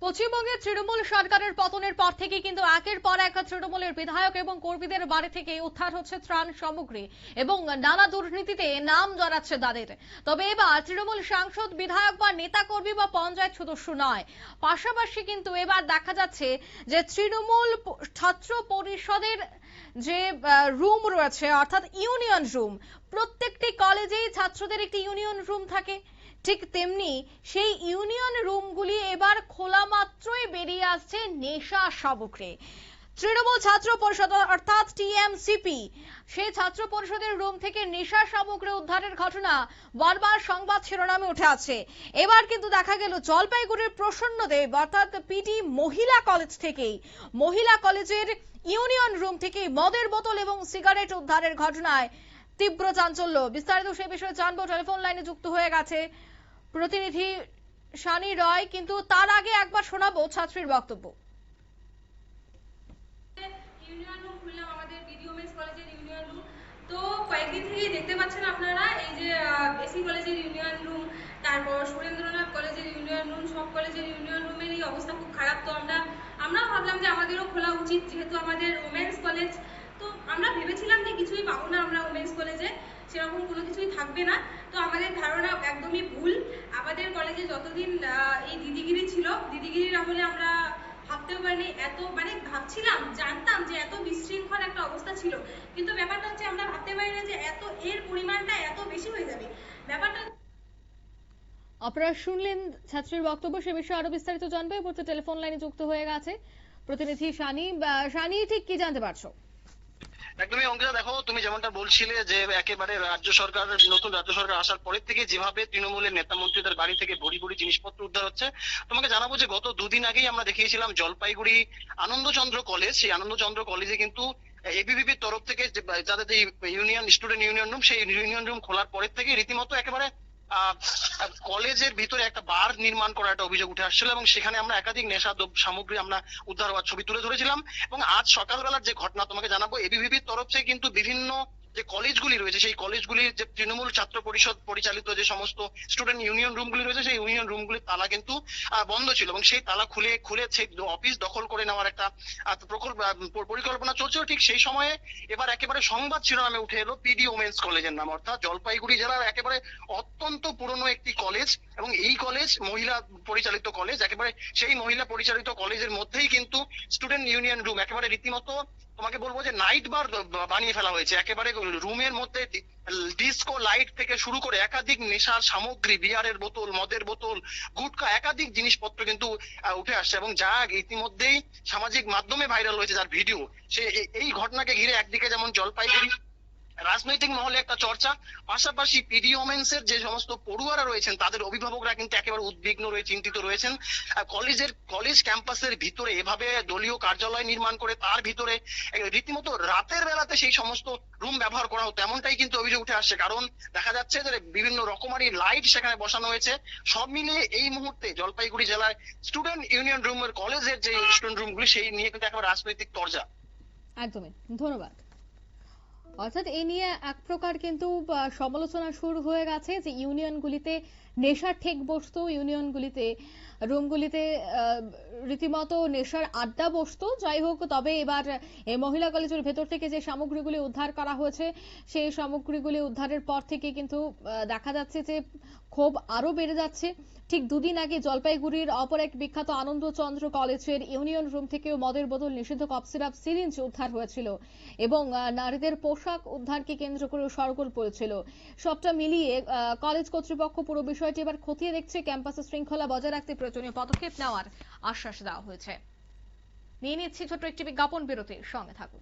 পশ্চিমবঙ্গের তৃণমূল সরকারের পতনের পর থেকে কিন্তু একের পর এক তৃণমূলের বিধায়ক এবং কর্মীদের বাড়ি থেকে উদ্ধার হচ্ছে ত্রাণ সামগ্রী এবং নানা দুর্নীতিতে নাম জড়াচ্ছে তাদের। তবে এবার তৃণমূল সাংসদ, বিধায়ক বা নেতা কর্মী বা পঞ্চায়েত সদস্য নয়, পাশাপাশি কিন্তু এবার দেখা যাচ্ছে যে তৃণমূল ছাত্র পরিষদের যে রুম রয়েছে, অর্থাৎ ইউনিয়ন রুম, প্রত্যেকটি কলেজেই ছাত্রদের একটি ইউনিয়ন রুম থাকে, ঠিক তেমনি সেই ইউনিয়ন রুমগুলি এবার খোলা মাত্রই বেরিয়ে আসছে নেশা সামগ্রী। তৃণমূল ছাত্র পরিষদ অর্থাৎ টিএমসিপি, সেই ছাত্র পরিষদের রুম থেকে নেশা সামগ্রী উদ্ধারের ঘটনা বারবার সংবাদ শিরোনামে উঠে আছে। এবার কিন্তু দেখা গেল জলপাইগুড়ির প্রসন্নদেব অর্থাৎ পিডি মহিলা কলেজ থেকেই, মহিলা কলেজের ইউনিয়ন রুম থেকে মদের বোতল এবং সিগারেট উদ্ধারের ঘটনায় তীব্র চাঞ্চল্য। বিস্তারিত সে বিষয়ে জানবো, টেলিফোন লাইনে যুক্ত হয়ে গেছে প্রতিনিধি শানি রয়, কিন্তু তার আগে একবার শোনাবো ছাত্রীর বক্তব্য। ইউনিয়ন রুম খুললাম, আমাদের বিডিওএমএস কলেজের ইউনিয়ন রুম। তো কয়েকদিন থেকেই দেখতে পাচ্ছেন আপনারা, এই যে এসি কলেজের ইউনিয়ন রুম, তারপর সুরেন্দ্রনাথ কলেজের ইউনিয়ন রুম, সব কলেজের ইউনিয়ন রুমের এই অবস্থা খুব খারাপ। তো আমরাও ভাবলাম যে আমাদেরও খোলা উচিত, যেহেতু আমাদের ওমেন্স কলেজ। তো আমরা ভেবেছিলাম যে কিছুই পাবো না আমরা ওমেন্স কলেজে, সেরকম কোনো কিছুই থাকবে না। তো আমাদের ধারণা একদমই ভুল। আমাদের কলেজে যতদিন এই দিদিগিরি ছিল, দিদিগিরির আমলে আমরা ভাবতেও পারিনি এত, মানে ভাবছিলাম, জানতাম যে এত বিশৃঙ্খল একটা অবস্থা ছিল, কিন্তু ব্যাপারটা হচ্ছে আমরা ভাবতে পারি না যে এত এর পরিমাণটা এত বেশি হয়ে যাবে। ব্যাপারটা আপনারা শুনলেন ছাত্রীর বক্তব্য। সে বিষয়ে আরো বিস্তারিত জানবে, এরপর টেলিফোন লাইনে যুক্ত হয়ে গেছে প্রতিনিধি শানি। শানি, ঠিক কি জানতে পারছো? একদমই অঙ্কিতা, দেখো তুমি যেমনটা বলছিলে যে একেবারে নতুন রাজ্য সরকার আসার পরের থেকে যেভাবে তৃণমূলের নেতা মন্ত্রীদের বাড়ি থেকে ভরি ভরি জিনিসপত্র উদ্ধার হচ্ছে, তোমাকে জানাবো যে গত দুদিন আগেই আমরা দেখিয়েছিলাম জলপাইগুড়ি আনন্দচন্দ্র কলেজ। সেই আনন্দচন্দ্র কলেজে কিন্তু এবিভিপির তরফ থেকে যাদের ইউনিয়ন স্টুডেন্ট ইউনিয়ন রুম, সেই ইউনিয়ন রুম খোলার পরের থেকে রীতিমতো একেবারে কলেজের ভিতরে একটা বার নির্মাণ করার একটা অভিযোগ উঠে আসছিল এবং সেখানে আমরা একাধিক নেশা সামগ্রী আমরা উদ্ধার হওয়ার ছবি তুলে ধরেছিলাম। এবং আজ সকালবেলার যে ঘটনা তোমাকে জানাবো, এবিভিপির তরফ থেকে কিন্তু বিভিন্ন যে কলেজগুলি রয়েছে, সেই কলেজগুলির যে তৃণমূল ছাত্র পরিষদ পরিচালিত যে সমস্ত স্টুডেন্ট ইউনিয়ন রুমগুলি রয়েছে, সেই ইউনিয়ন রুমগুলির তালা কিন্তু বন্ধ ছিল এবং সেই তালা খুলে সেই অফিস দখল করে নেওয়ার একটা পরিকল্পনা চলছিল। ঠিক সেই সময়ে এবার একেবারে সংবাদ শিরোনামে উঠে এলো পিডি ওমেন্স কলেজের নাম, অর্থাৎ জলপাইগুড়ি জেলার একেবারে অত্যন্ত পুরনো একটি কলেজ এবং এই কলেজ মহিলা পরিচালিত কলেজ। একেবারে সেই মহিলা পরিচালিত কলেজের মধ্যেই কিন্তু স্টুডেন্ট ইউনিয়ন রুম, একেবারে রীতিমতো তোমাকে বলবো যে নাইট বার বানিয়ে ফেলা হয়েছে। একেবারে রুমের মধ্যে ডিস্কো লাইট থেকে শুরু করে একাধিক নেশার সামগ্রী, বিয়ারের বোতল, মদের বোতল, গুটকা, একাধিক জিনিসপত্র কিন্তু উঠে আসছে এবং যা ইতিমধ্যেই সামাজিক মাধ্যমে ভাইরাল হয়েছে, যার ভিডিও। সে এই ঘটনাকে ঘিরে একদিকে যেমন জলপাইগুড়ি রাজনৈতিক মহলে একটা চর্চা, পাশাপাশি পিডি ওমেন্স এর যে সমস্ত পড়ুয়ারা রয়েছেন তাদের অভিভাবকরা কিন্তু একেবারে উদ্বিগ্ন চিন্তিত রয়েছেন। কলেজ ক্যাম্পাসের ভিতরে এভাবে দলীয় কার্যালয় নির্মাণ করে তার ভিতরে রীতিমতো রাতের বেলাতে সেই সমস্ত রুম ব্যবহার করা হতো, এমনটাই কিন্তু অভিযোগ উঠে আসছে। কারণ দেখা যাচ্ছে যে বিভিন্ন রকমারি লাইট সেখানে বসানো হয়েছে। সব মিলিয়ে এই মুহূর্তে জলপাইগুড়ি জেলায় স্টুডেন্ট ইউনিয়ন রুমের কলেজের যে স্টুডেন্ট রুমগুলি, সেই নিয়ে কিন্তু একেবারে রাজনৈতিক তরজা। একদমই, ধন্যবাদ। অর্থাৎ এ নিয়ে এক প্রকার কিন্তু সমালোচনা শুরু হয়ে গেছে যে ইউনিয়নগুলিতে নেশার ঠেক বসতো, ইউনিয়নগুলিতে রুমগুলিতে রীতিমতো নেশার আড্ডা বসতো। যাই হোক, তবে এবার এই মহিলা কলেজের ভেতর থেকে যে সামগ্রীগুলি উদ্ধার করা হয়েছে, সেই সামগ্রীগুলি উদ্ধারের পর থেকে কিন্তু দেখা যাচ্ছে যে ক্ষোভ আরো বেড়ে যাচ্ছে। ঠিক দুদিন আগে জলপাইগুড়ির অপর এক বিখ্যাত আনন্দচন্দ্র কলেজের ইউনিয়ন রুম থেকেও মদের বোতল, নিষিদ্ধ কফ সিরাপ, সিরিঞ্জ উদ্ধার হয়েছিল এবং নারীদের পোশাক উদ্ধারকে কেন্দ্র করে শোরগোল পড়েছিল। সবটা মিলিয়ে কলেজ কর্তৃপক্ষ পুরো বিষয়টি এবার খতিয়ে দেখছে, ক্যাম্পাসে শৃঙ্খলা বজায় রাখতে প্রয়োজনীয় পদক্ষেপ নেওয়ার আশ্বাস দেওয়া হয়েছে। নিয়ে নিচ্ছি ছোট্ট একটি বিজ্ঞাপন বিরতির, সঙ্গে থাকুন।